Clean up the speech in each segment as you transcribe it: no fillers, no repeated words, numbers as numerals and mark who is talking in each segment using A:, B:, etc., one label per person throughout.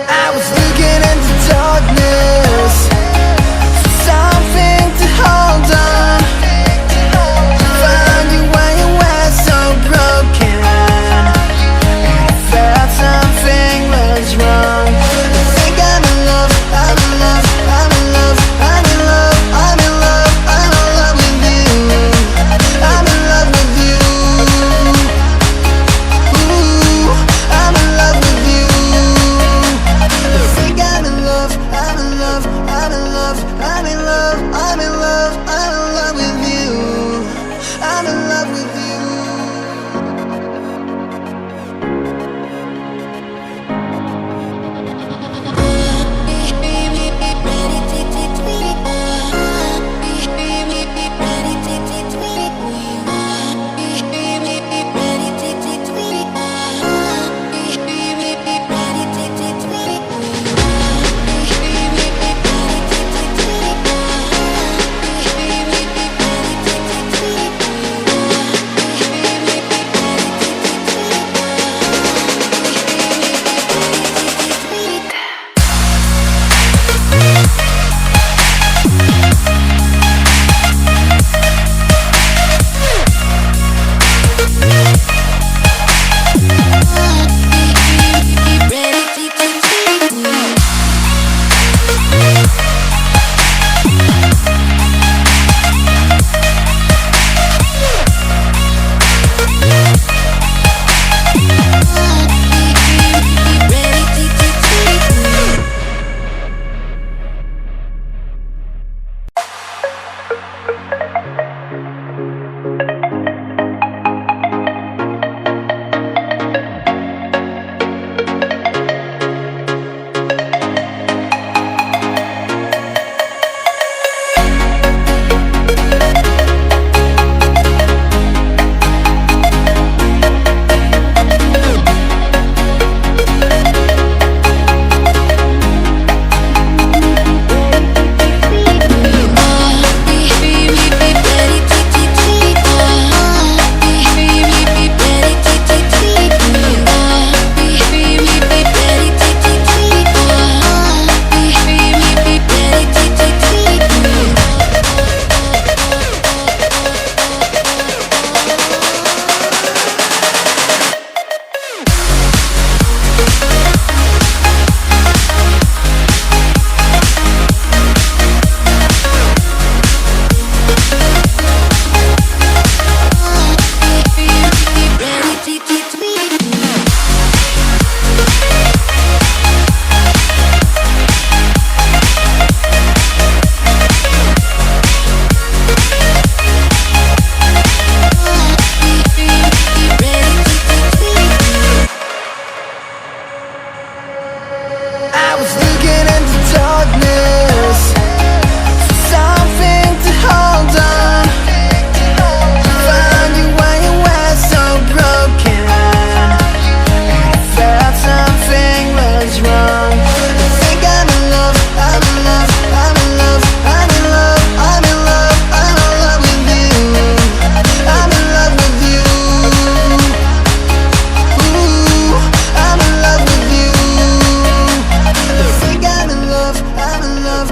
A: I was looking into darkness for something to hold on. Found you when you were so broken, and I felt something was wrong. I think I'm in love, I'm in love, I'm in love, I'm in love, I'm in love, I'm in love with you. I'm in love with you. Ooh, I'm in love with you. I think I'm in love, I'm in love, I'm in love, I'm in love, I'm in love, I'm in love with you. I'm in love with you. I was looking into darkness for something to hold on. Found you when you were so broken, and I felt something was wrong. I think I'm in love, I'm in love, I'm in love, I'm in love, I'm in love, I'm in love with you. I'm in love with you. Ooh, I'm in love with you. I think I'm in love, I'm in love,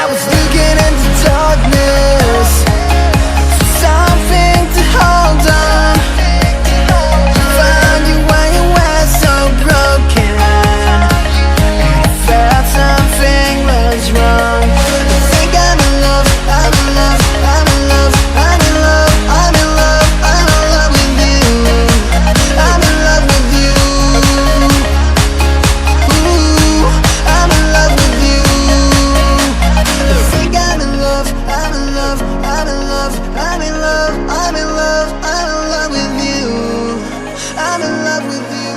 A: I was looking into darkness for something to hold on. Found you when you were so broken, and I felt something was wrong. I think I'm in love, I'm in love, I'm in love, I'm in love, I'm in love, I'm in love with you. I'm in love with you. Ooh, I'm in love with you. I think I'm in love, I'm in love, I'm in love, I'm in love, I'm in love, I'm in love with you. I'm in love with you.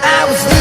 A: I was